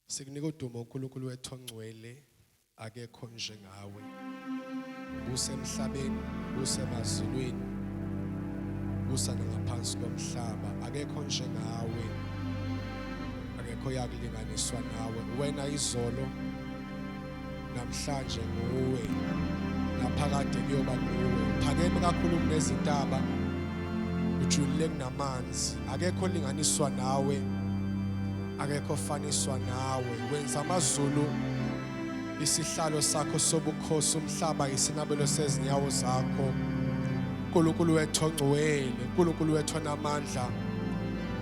Sikunika udumo uNkulunkulu wethu ongcwele, akekho njengawe. Usemhlabeni, usemazulwini, usana ngaphansi komhlaba, akekho njengawe. Akekho yakulinganiswa nawe. Wena izolo, namhlanje nguwe, naphakade kuyoba nguwe. Uphakeme kakhulu kunezintaba, ujulile kunamanzi. Akekho olinganiswa nawe, akekho ofaniswa nawe. Wenza amazulu isihlalo sakho sobukhosi, umhlaba isinabelo sezinyawo zakho. uNkulunkulu wethu ongcwele, uNkulunkulu wethu onamandla.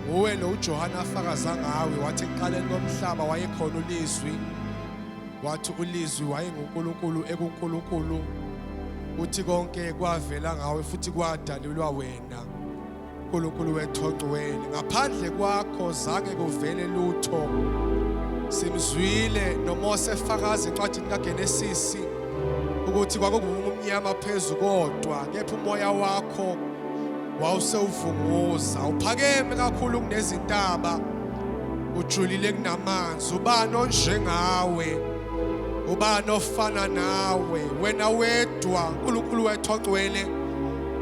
Nguwe lo uJohana afakaza ngawe, wathi ekuqaleni komhlaba wayekhona ulizwi, wathi ulizwi wayenguNkulunkulu ekuNkulunkulu, uthi konke kwavela ngawe futhi kwadalelwa wena. uNkulunkulu wethu ongcwele, ngaphandle kwakho zange kuvele lutho. Simzwile noMose efakaza encwadini kaGenesisi ukuthi kwakungumnyama phezulu kodwa kepha umoya wakho wawusewuvunguza. Uphakeme kakhulu kunezintaba, ujulile kunamanzi. Ubani onjengawe, ubani ofana nawe? Wena wedwa uNkulunkulu wethu ongcwele,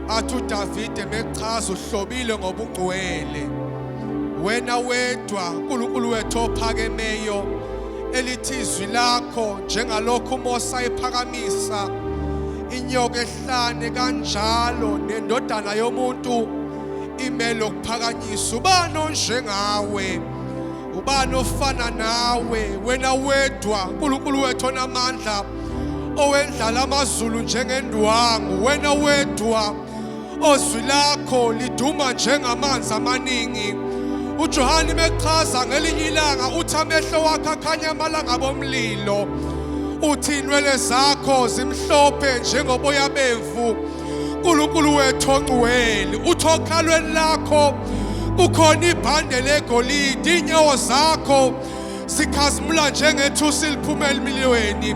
athi uDavide mechaza uhlobile ngobungcwele. Wena wedwa uNkulunkulu wethu ophakemeyo, elithi izwi lakho njengalokhu uMose ayiphakamisa inyoka ehlane, kanjalo nendodana yomuntu imele ukuphakanyiswa. Ubani onjengawe, ubani ofana nawe? Wena wedwa uNkulunkulu wethu onamandla, owendlala amazulu njengendwangu. Wena wedwa ozwi lakho liduma njengamanzi amaningi. uJohane mechaza ngelinye ilanga uthi amehlo wakhe akhanya amalanga bomlilo, uthi inwele zakho zimhlophe njengoboya bemvu. uNkulunkulu wethu ongcwele, uthi okhalweni lakho kukhona ibhande legolide, inyawo zakho zikhazimula njengethusi liphuma emlilweni.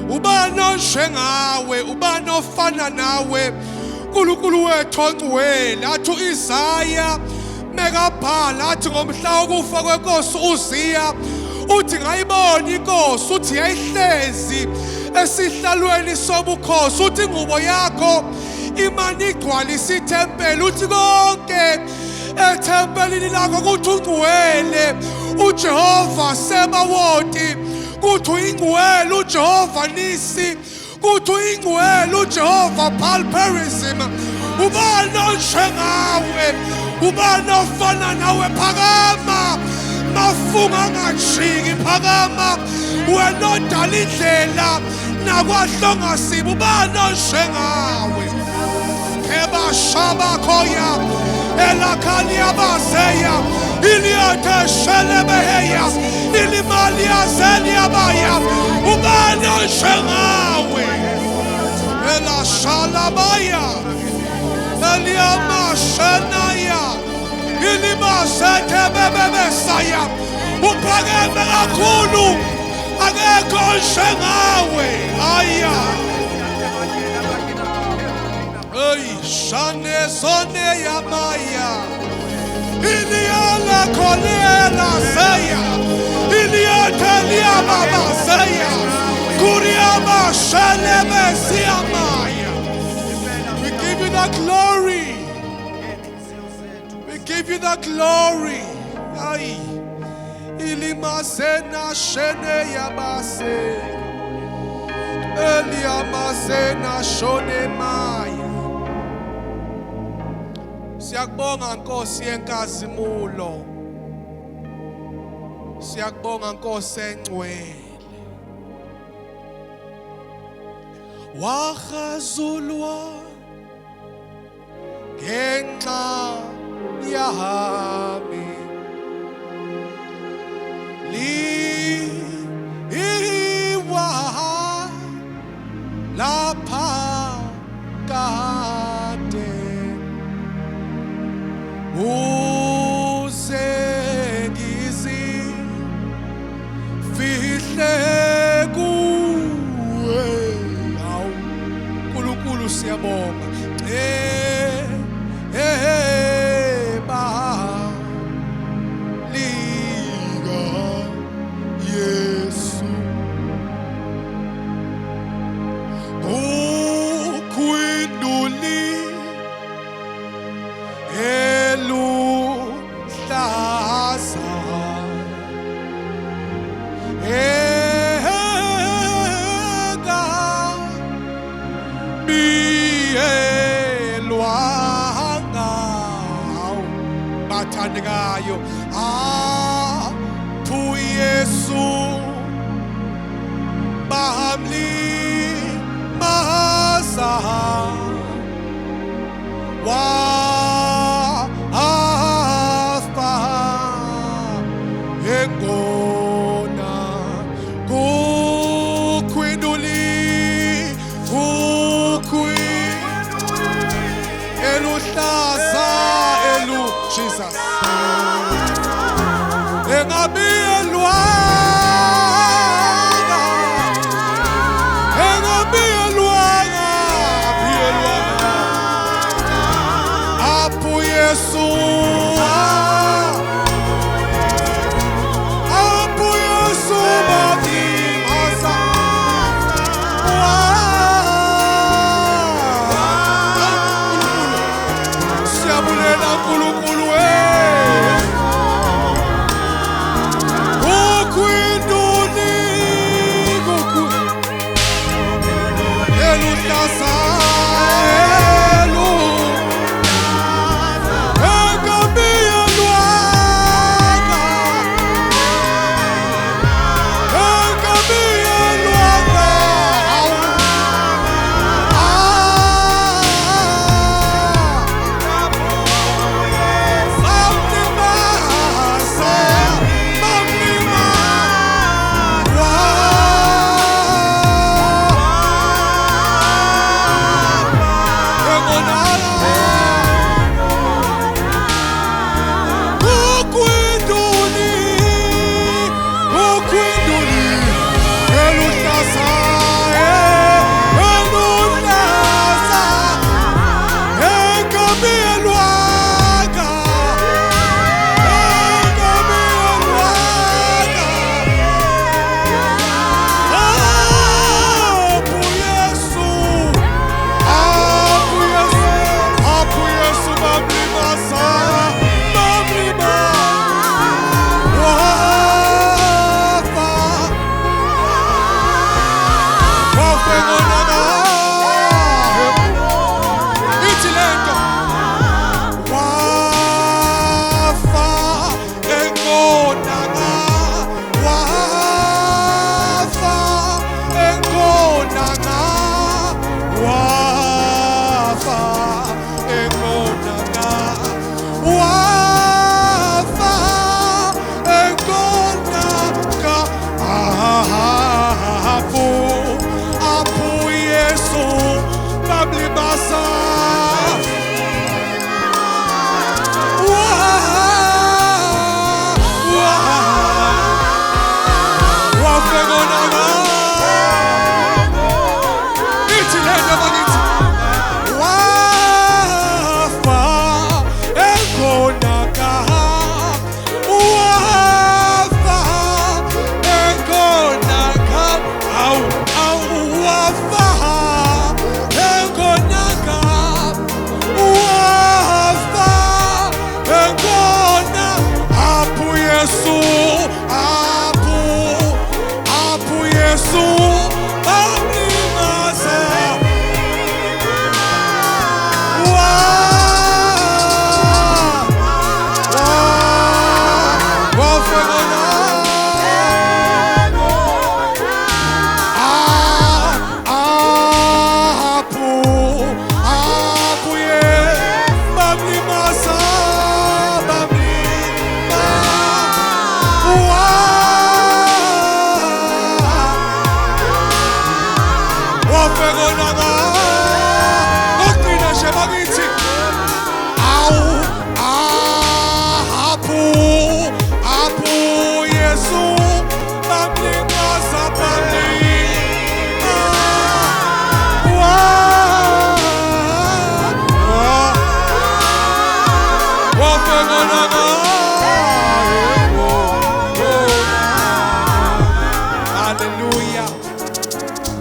Ubani onjengawe, ubani ofana nawe? uNkulunkulu wethu ongcwele, athi u-Isaya megabhala athi ngomhla wokufa kwenkosi uZiya, uthi ngayibona inkosi, uthi yayihlezi esihlalweni sobukhosi, uthi ingubo yakho imane igcwalise ithempeli, uthi konke ethempelini lakho kuthi ungcwele uJehova Sebawoti, kuthi uyingcwele uJehova Nisi, kuthi uyingcwele uJehova Palperism. Ubani onjengawe, ubani ofana nawe? Phakama mafunga angajiki, phakama wena odala indlela nakwahlongasiba. ubani onjengawe? Keba shaba khoya elakhali abaseya iliyothe shelebeheya ilimali yazeli abaya. ubani onjengawe? ela shalabaya eliyama shenaya ilimasethe bebebesaya. Uphakeme kakhulu, akekho njengawe. Aya ey shane sone yamaya iliyala kolela seya iliyatelia baba seya kuriama shelebe siyamaya. We give you the glory. We give you the glory. Ay ilimasena shene yabase eliyamasena shone maya. Siyakubonga Nkosi yenkazimulo, siyakubonga Nkosi engcwele. Wahazulwa ngenxa yami, liwa lapha kade, uze ngizifihle kuwe. Awu uNkulunkulu siyabonga. Liga, yeah. abathandekayo apho Yesu bahamli mahasa wa afa engona kukwinduli eluhlaza elu Jesus engabi elwanga apho Yesu babimasa siyabulela nkulunkulu kukwinduli eluhlaza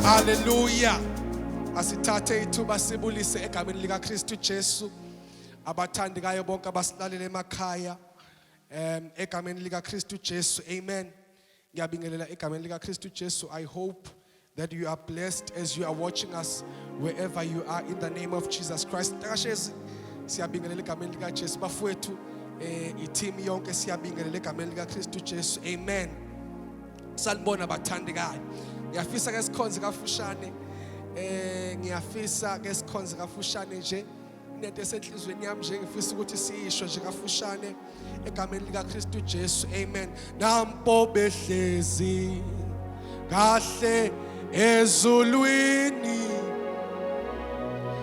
Hallelujah. Asithathe ithuba sibulise egameni lika Kristu Jesu. Abathandekayo bonke abasilalela emakhaya. Egameni lika Kristu Jesu. Amen. Ngiyabingelela egameni lika Kristu Jesu. I hope that you are blessed as you are watching us wherever you are in the name of Jesus Christ. Siyabingelela egameni lika Jesu. Bafowethu i-team yonke siyabingelela egameni lika Kristu Jesu. Amen. Salibona bathandekayo. Ngiyafisa ke sikhonze kafushane. Ngiyafisa ke sikhonze kafushane nje. Nento esenhlizweni yami nje ngifisa ukuthi siyisho nje kafushane egameni lika Kristu Jesu. Amen. Nampo behlezi kahle ezulwini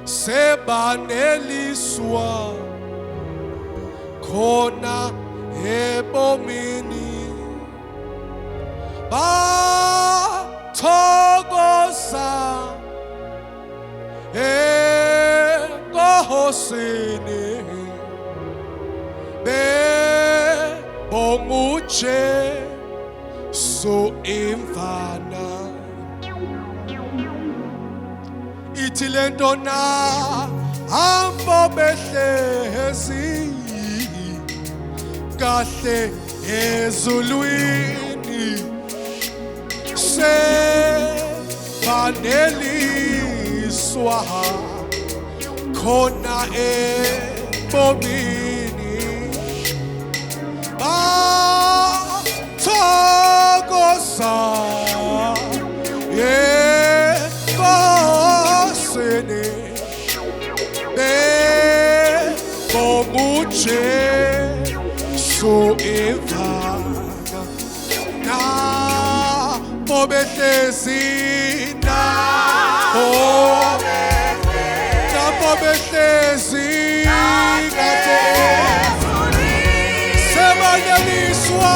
sebaneliswa khona ebomini bathokoza enkosini bebonga uJesu imvana ithi lento na hambo behlezi kahle ezulwini sebaneliswa khona ebomini bathokoza enkosini bebonga uJesu imvana nampo behlezi nampo behlezi kade sebaneliswa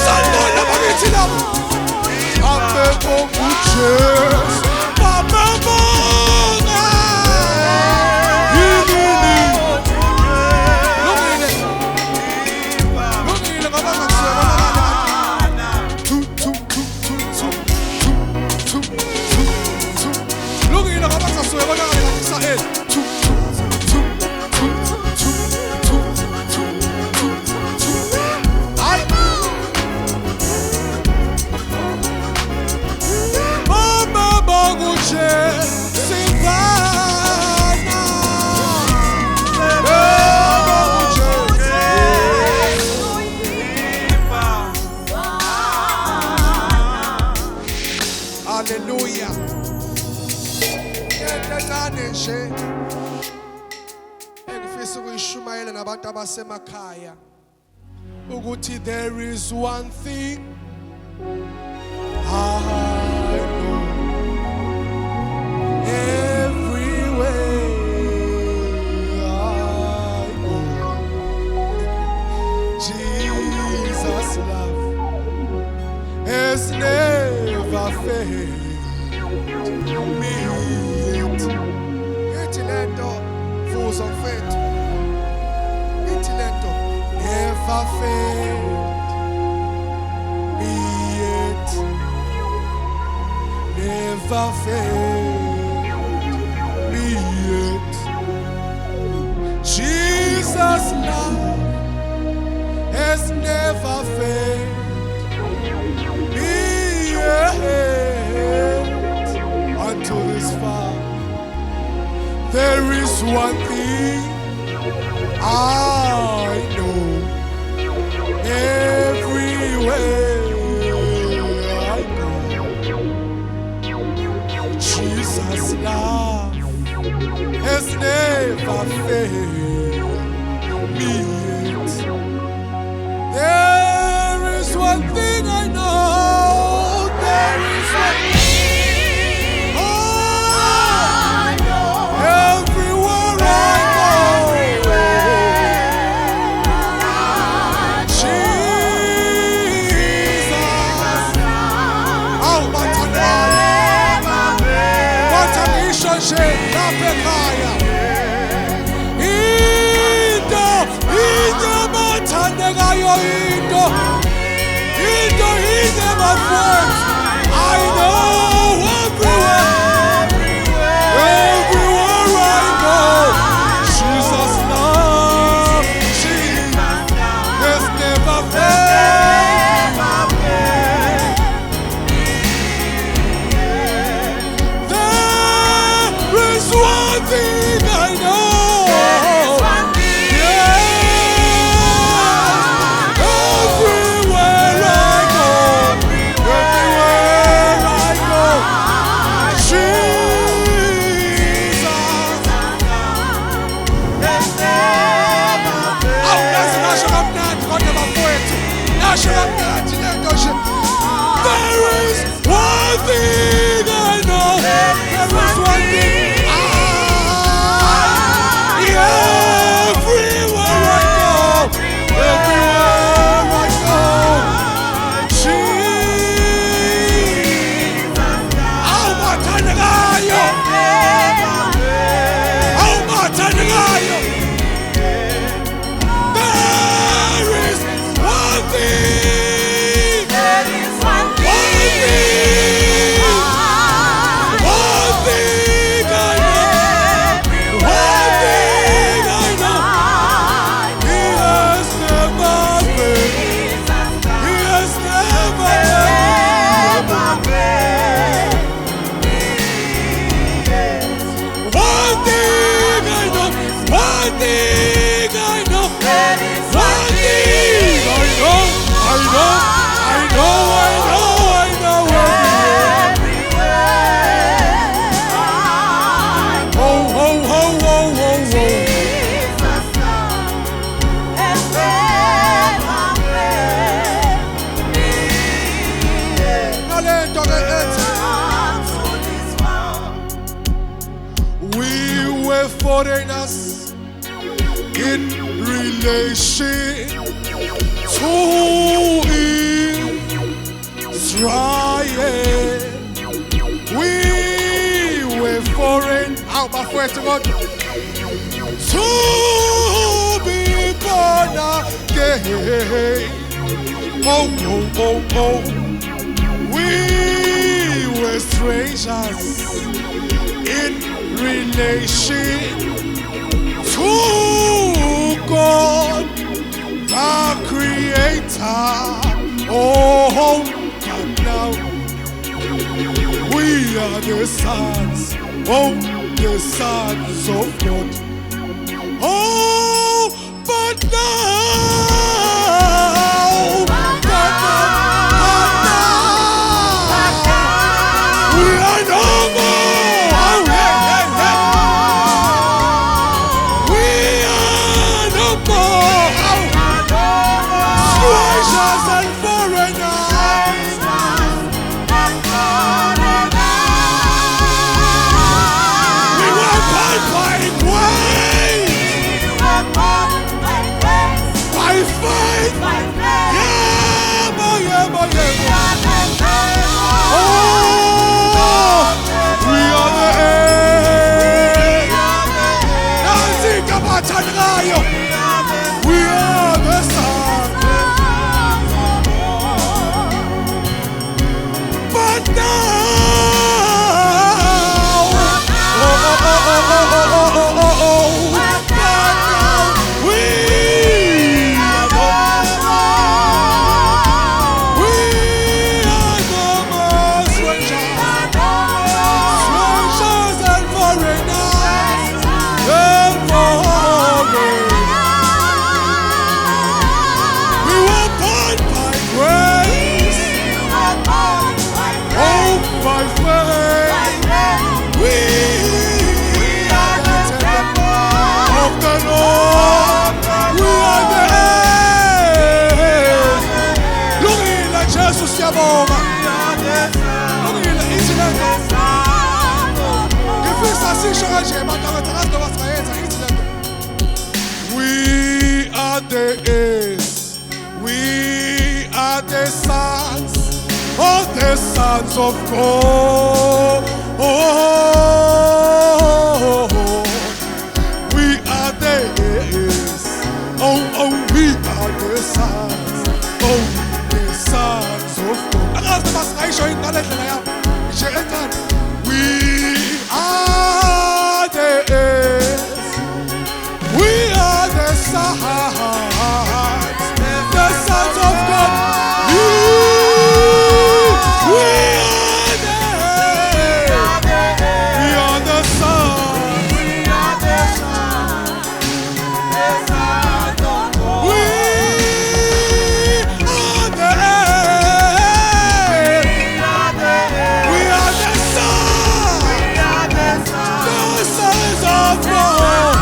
Salmon, Hallelujah. Engifisa ukuyishumayela nabantu abasemakhaya ukuthi there is one thing I know. Everywhere I go, Jesus' love has never failed me yet. Ithi lento vuzo mfethu. Ithi lento never failed me yet. Never failed me yet. Jesus' love has never failed me yet. Until this far, there is one thing I know. Everywhere I go, Jesus' love has never failed me yet. There is one thing I know. There is one thing. I know everywhere I go, Jesus' love, has never failed. There is one thing I know. There is one thing I know. There is one thing everywhere I go, Jesus. Oh, Matanayo. There is one thing. Foreigners in relation to Israel. We were foreign, out by to God, to be born again. Oh, oh, oh, oh. We were strangers in relation to God, the Creator. Oh, God, now we are the sons, oh, the sons of God. Oh, but now, we are no more. We are no more. Strangers and foreigners. We were born by grace. By faith. Yeah, oh, we are the end. We are the sons. But now, we are no more strangers and foreigners. We were born by grace, oh, by faith. We are the temple of the Lord. We are the heirs. Lungile Jesu siyabonga. Lungile isilento. Ngifisa sisho kanje manje ngoba singayenza isilento. We are the heirs. We are the sons of God. Oh, we are the heirs. Oh, we are the sons. Oh, the sons of God. Akazi basayisho ingale ndlela yami. Nje encane. We are the heirs. We are the sons of God. We are the sons. We are the sons. We are the heirs. We are the sons. The sons of God.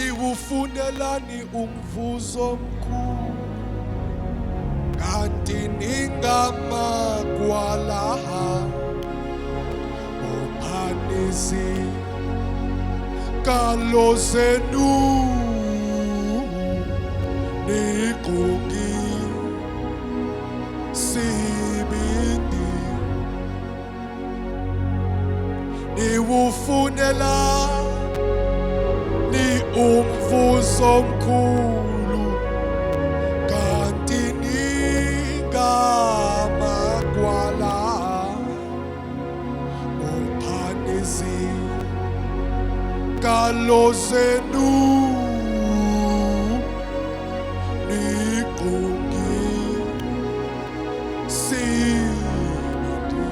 Nikufunelani umvuzo mkhulu kanti ningamakwalaha ophanisi kalo zenu niqongi sibindi niwufunela umvuzo mkhulu kanti ningamakwala ophanisi kalo zenu niqongi sibindi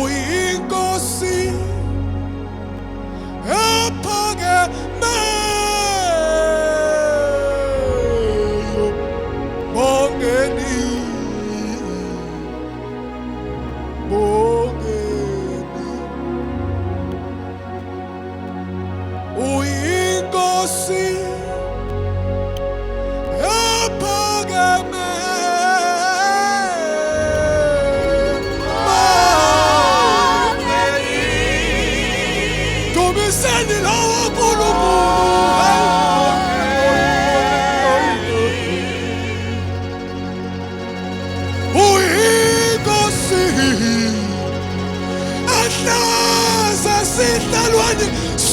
uyinkosi Send it all up on the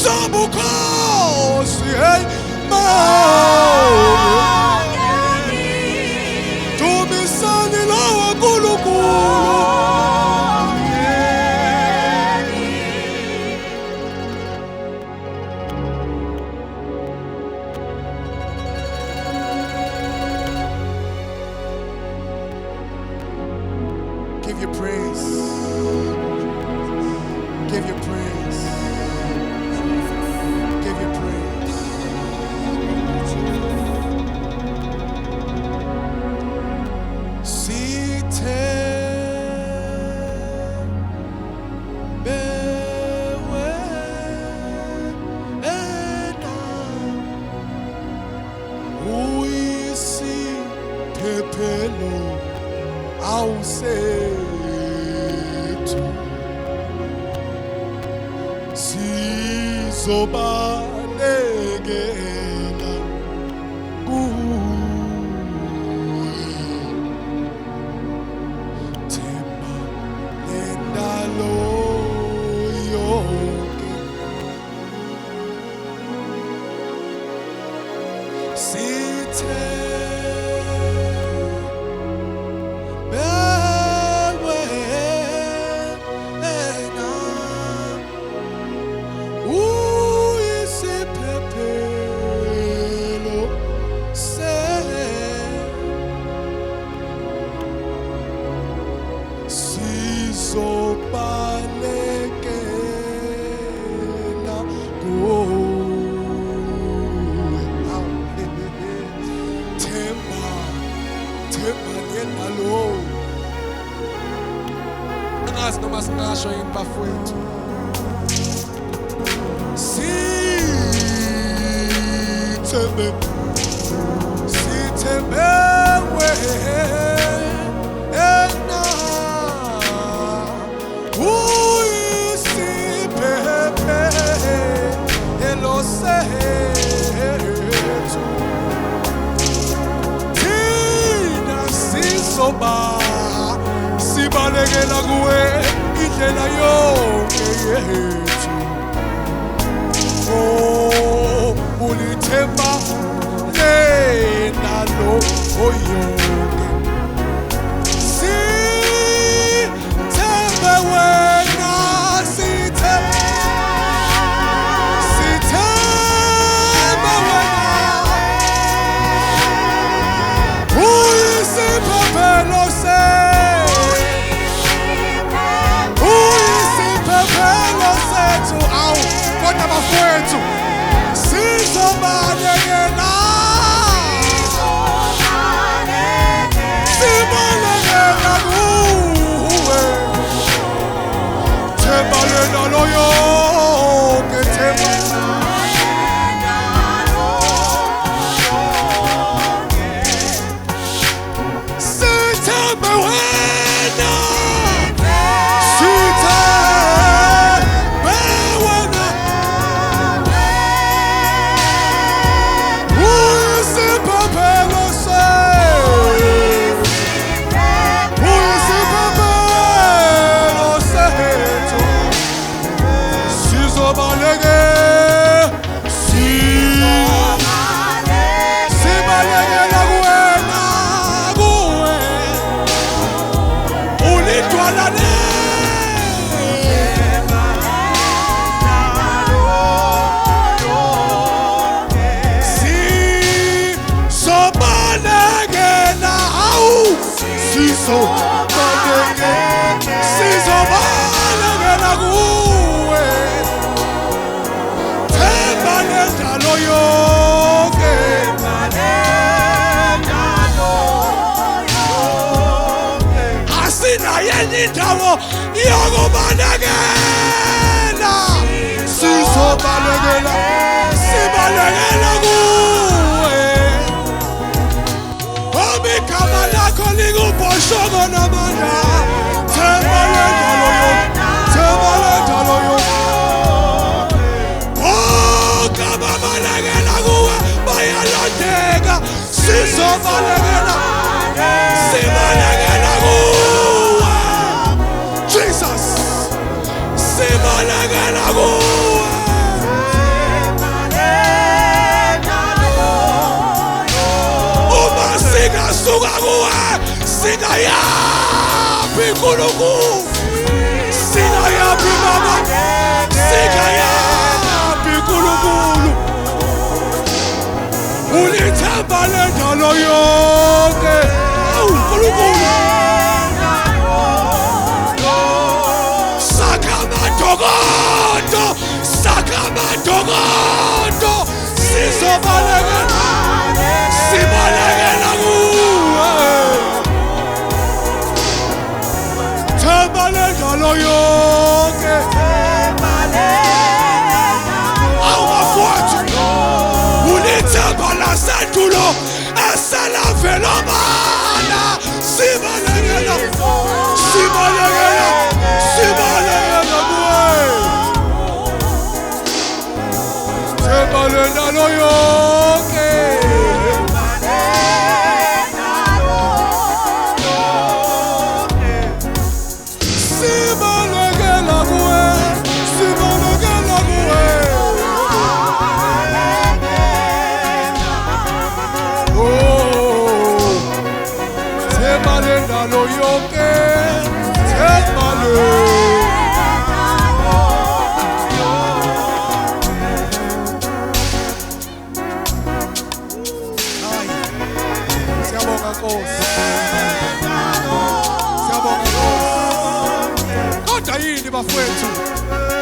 Sobukhosi, hey, dumisani lawa Nkulunkulu. Give you praise. Give you praise. Give you praise. Sithe bewe ena uyisiphephelo awusethu sizobalekela kuwe themba lendalo yonke sithe bewe ena uyisiphephelo sizobalekela kuwe. Themba ngendalo. Angazi noma singasho yini bafowethu. Sithembe wena uyisiphephelo sethu thina sibalekela kuwe indlela yonke yethu. Oh, ulithemba lendalo yonke sithembe wena sithembe wena uyisiphephelo sethu. Awu kodwa bafowethu sizobalekela kuwe themba lendalo yonke sithembe wena sibalekela kuwe ulidwalane sizobalekela kuwe themba lendalo yonke asinayo enye indawo yokubalekela sibalekela kuwe ngoba igama lakho lingubhoshongo namandla. Themba lendalo yonke bonke ababalekela kuwe bayalandeka. Sizobalekela kuwe Jesus, sibalekela kuwe Suka kuwe singayaphi nkulunkulu singayaphi baba singayaphi nkulunkulu ulithemba lendalo yonke awu nkulunkulu sakamadokodo sizobalekela sibalekela kuwe themba lendalo yonke awu bafowethu ulithemba lasendulo eselavela bala sibalekela sibalekela sibalekela kuwe themba lendalo yonke sibalekela kuwe sibalekela kuwe oh themba lendalo yonke themba Siyabonga Nkosi Siyabonga Nkosi Kodwa yini bafowethu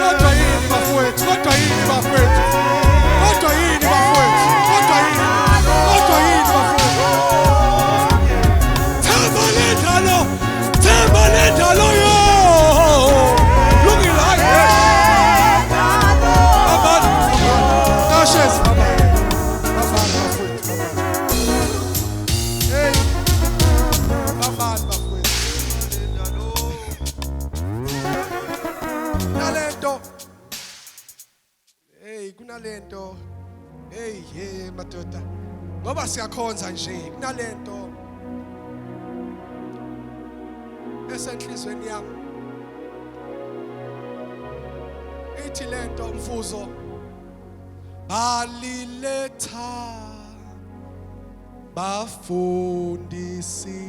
Kodwa yini bafowethu Kodwa yini bafowethu Kodwa yini bafowethu Kodwa yini Kodwa yini bafowethu Themba lendalo yo Lungile hayi Abantu Kashes abantu bafowethu Hey abantu bafowethu Nalento Hey kunalento Hey madoda ngoba siyakhonza nje kunalento esenhlizweni yami ithi lento mfuzo baliletha bafundisi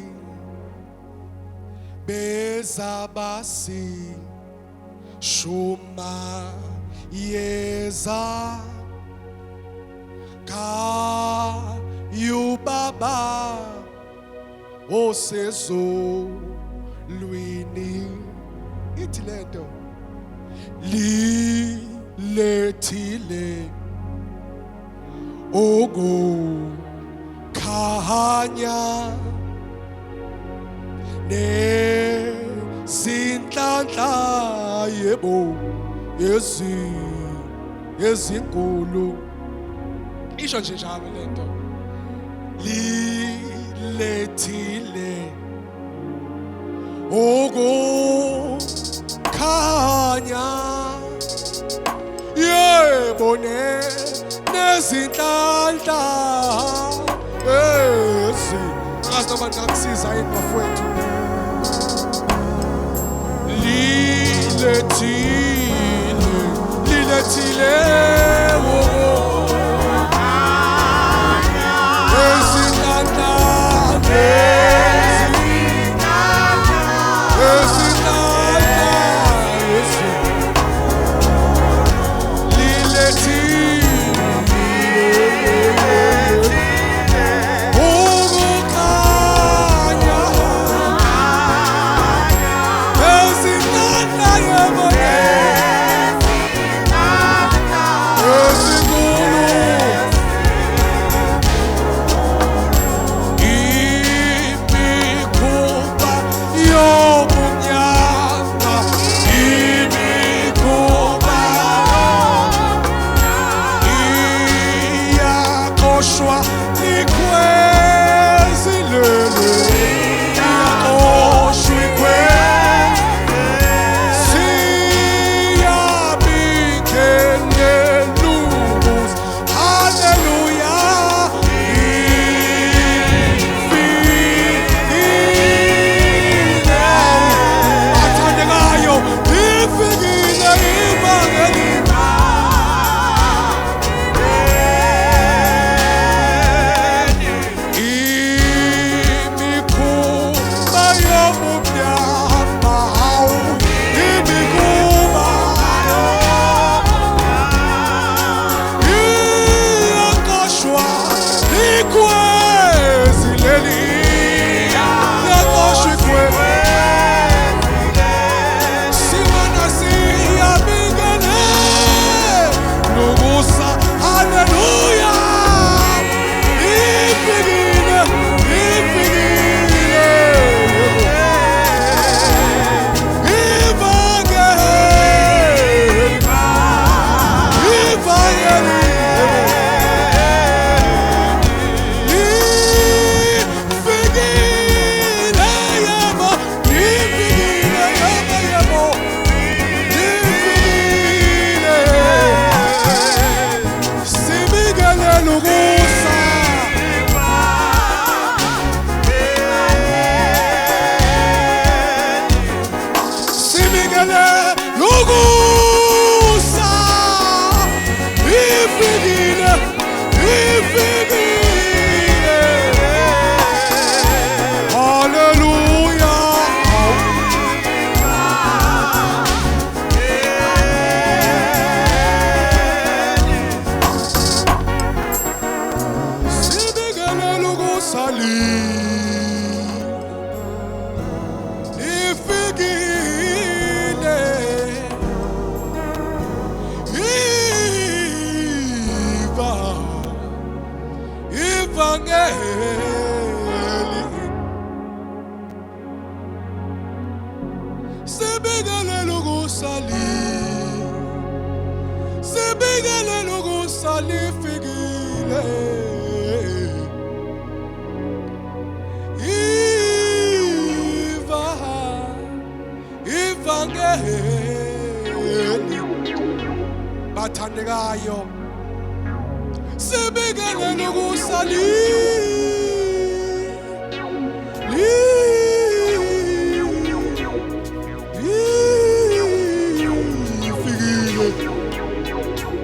bezabasi shuma yeza ka yubaba osezo lwini ithi lento lilethile ogo khanya ne sinhlanhla yebo yezinkulu isho nje njalo lento lilethile ogo khanya yebo nezinhlanhla ngazi noma ngingakusiza yini bafowethu lilethile Bathandekayo sibingelele ukusali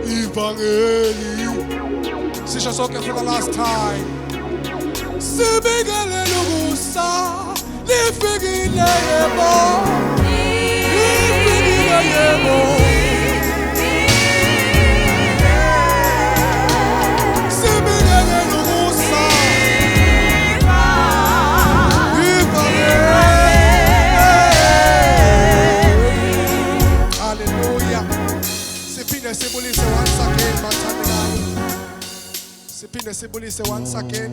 Ivangeli sisho sonke for the last time sibingelele ukusali lifikile yebo lifikile yebo Sibulise once again, bathandekayo. Siphinde sibulise once again.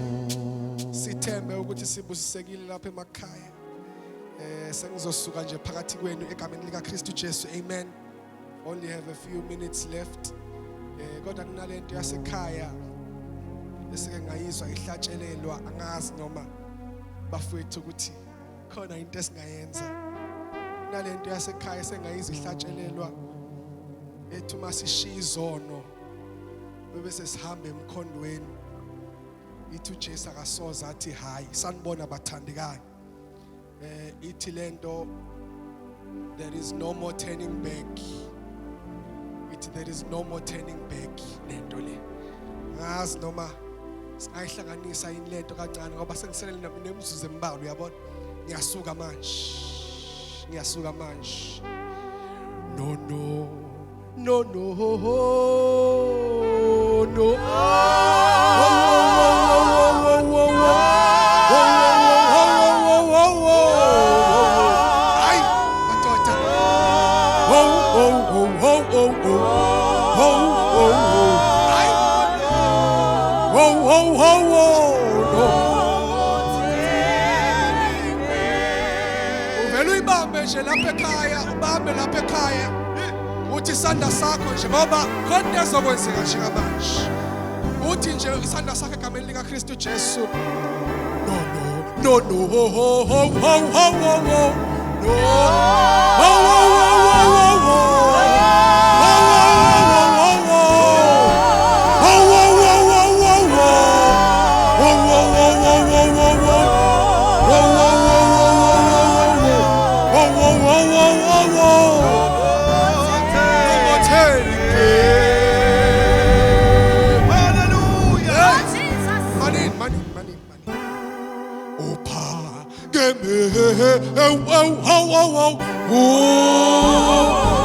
Sithembe ukuthi sibusisekile lapha emakhaya. Sengizosuka nje phakathi kwenu egameni lika Kristu Jesu. Amen. Only have a few minutes left. Kodwa kunalento yasekhaya esike ngayizwa ihlatshelelwa angazi noma bafowethu ukuthi khona into esingayenza. Kunalento yasekhaya sengayizwa ihlatshelelwa ethi uma sishiya izono bese sihambe emkhondweni ithi uJesu akasoze athi hayi sanibona bathandekayo ithi lento there is no more turning back ithi there is no more turning back lento le ngazi noma singayihlanganisa yini lento kancane ngoba sengiselele nemzuzu embalwa uyabona ngiyasuka manje no no, ay, batota. Ay. Uvela uyibambe nje lapha ekhaya, ubambe lapha ekhaya. Uthi isandla sakho nje ngoba konke ezokwenzeka njengamanje uthi nje isandla sakho egameni lika Kristu Jesu no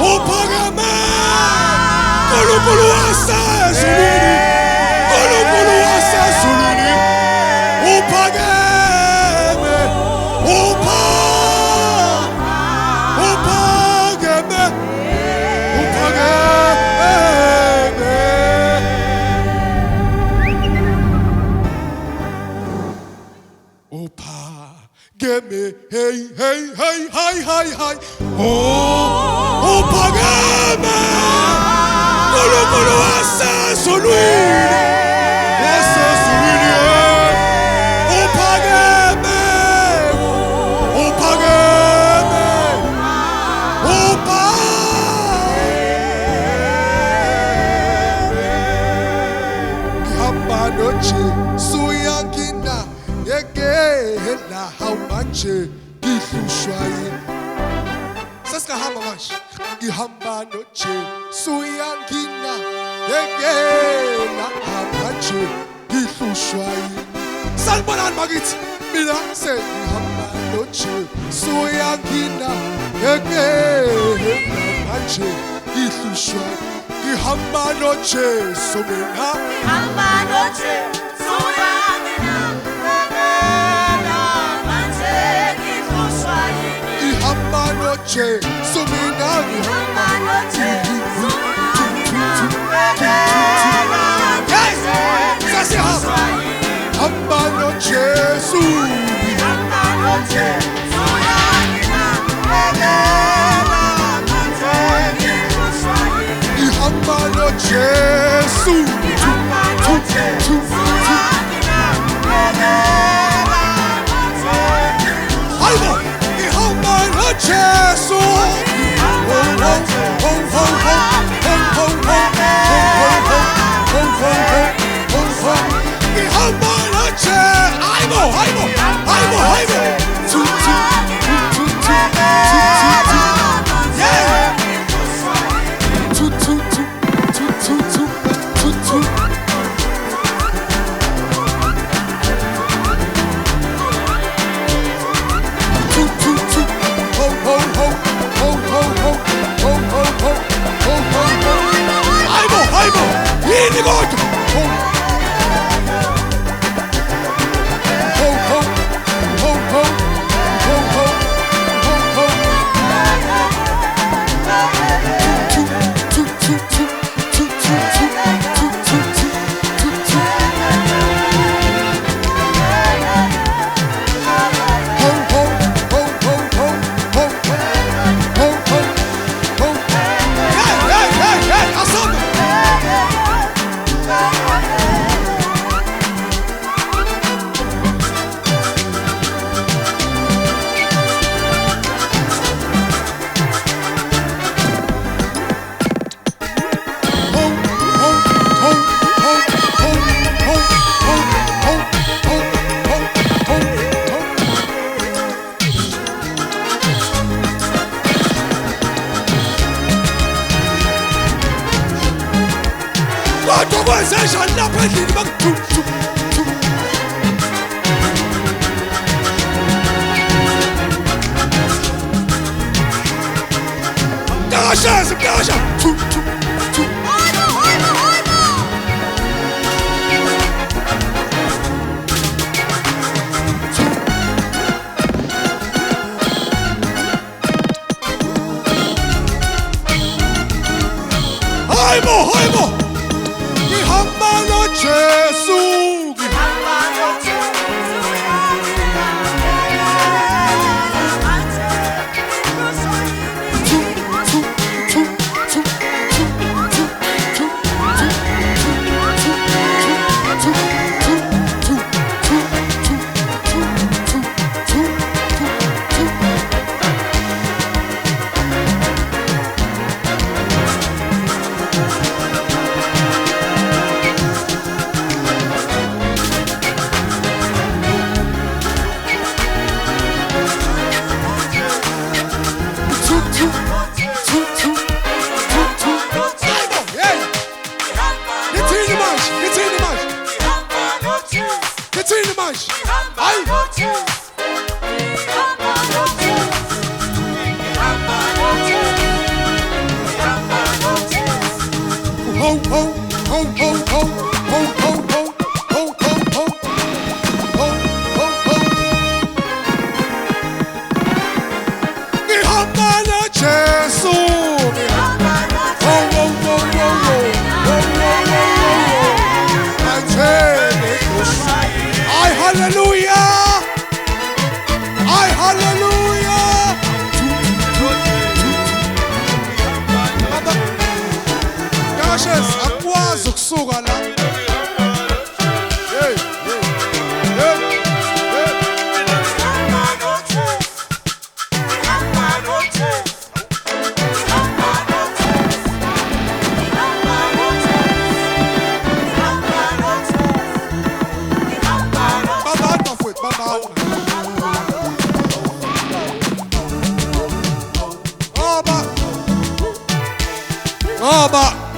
Uphakeme Nkulunkulu wasezulwini Nkulunkulu wasezulwini uphakeme uphakeme hey oh uphakeme Nkulunkulu wasezulwini Suyangina yekela how much ngihlushwaye Sesingahamba manje ngihamba noJesu suyangina Yekela amanje ngihlushwa yini. Sanibonani bakithi. Mina sengihamba noJesu uyangina. Yekela manje ngihlushwa. Ngihamba noJesu mina. Ngihamba noJesu uyangina. Yekela manje ngihlushwa yini. Ngihamba noJesu mina. Ngihamba noJesu uyangina. Sasihamba. Hamba noJesu. Ngihamba noJesu uyangina. Yekela manje ngihlushwa yini. Ngihamba noJesu. Ngihamba noJesu uyangina. Yekela manje ngihlushwa Hayibo. Ngihamba noJesu. Ngihamba noJesu. Hayibo, hayibo, hayibo, hayibo.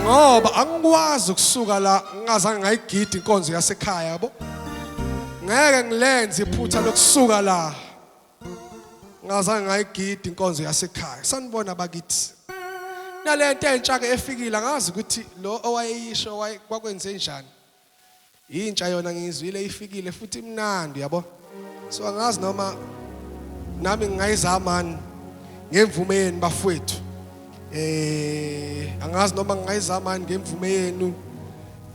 ngoba angikwazi ukusuka la ngingazange ngayigida inkonzo yasekhaya yabo. Ngeke ngilenze iphutha lokusuka la ngazange ngayigida inkonzo yasekhaya. Sanibona bakithi. Nalento entsha ke efikile ngazi ukuthi lo owayeyisho kwakwenze njani. Intsha yona ngizwile ifikile futhi imnandi yabo. So angazi noma nami ngingayizama ngemvume yenu bafowethu. Angazi noma ngingayizama ngemvume yenu.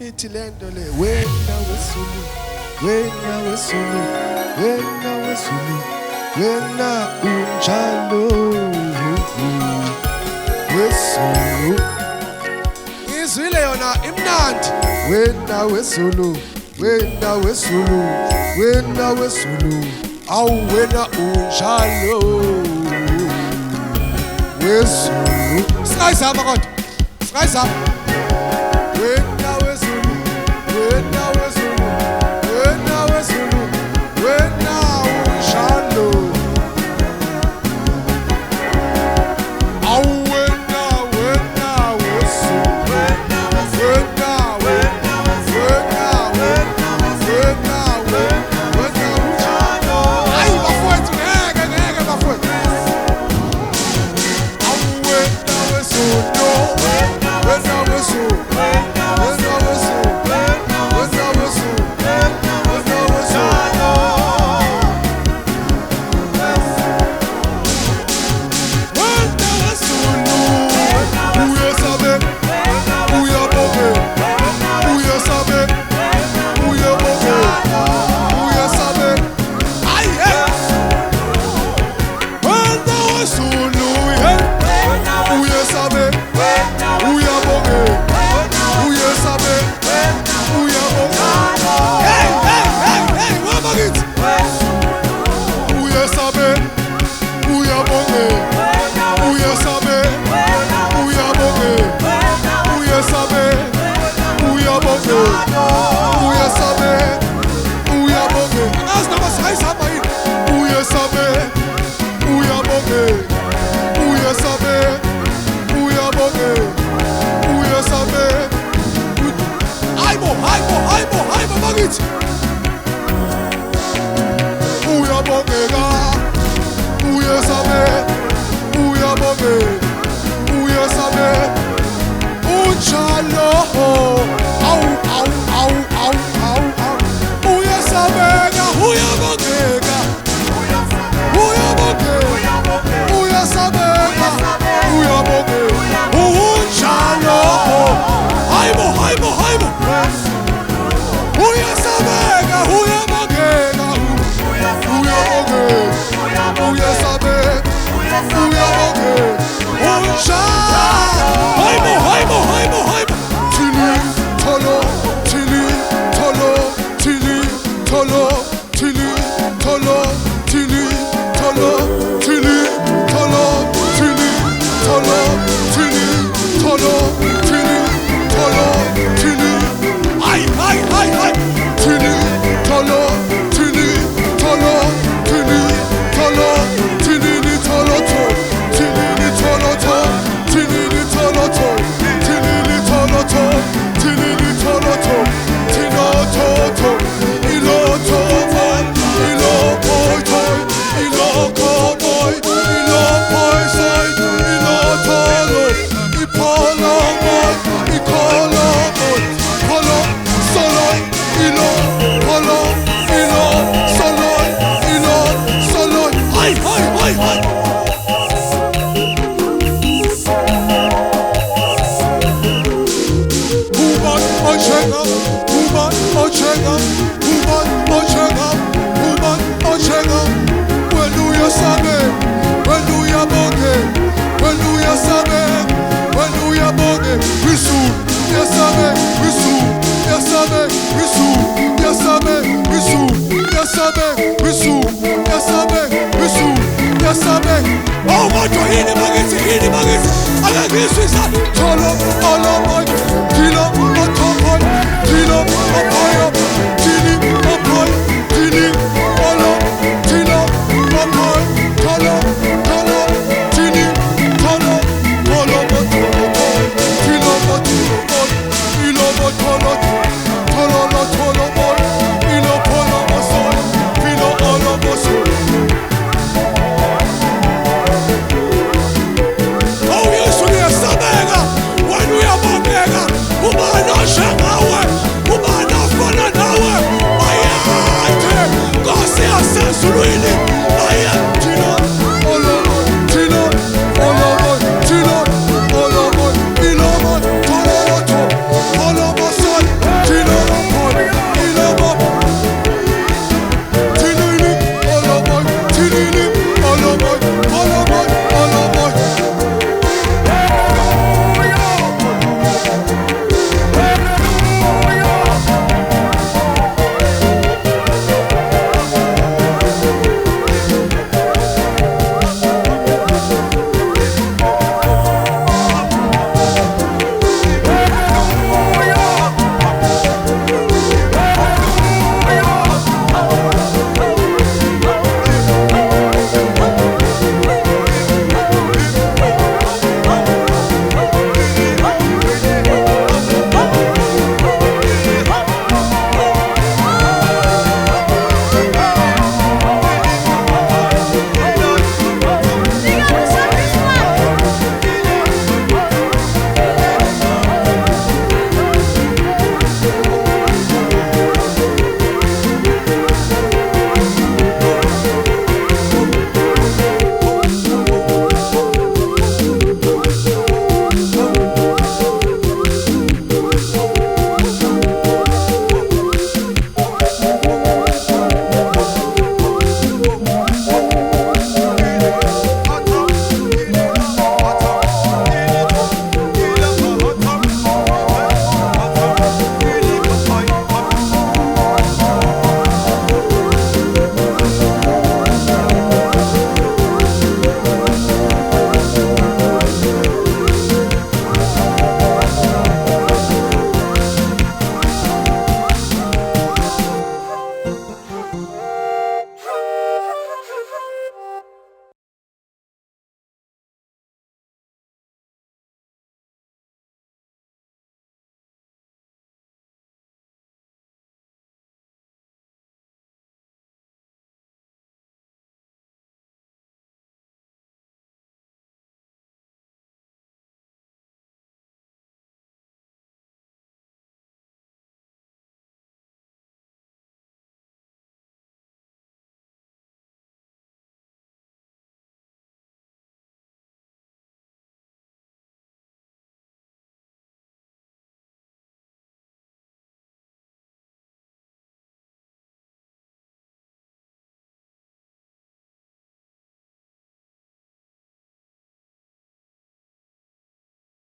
Ithi lento le wena wesulu, wena wesulu, wena wesulu, wena unjalo wesulu. Izwile yona imnandi. Wena wesulu, wena wesulu, wena wesulu, awu wena unjalo wesulu. Singayizama kodwa, singayizama. Wena wesulu, wena wesulu, wena wesulu, wena unjalo. Awu wena wesulu, wena unjalo. Ayi bafowethu ngeke bafowethu. Oh,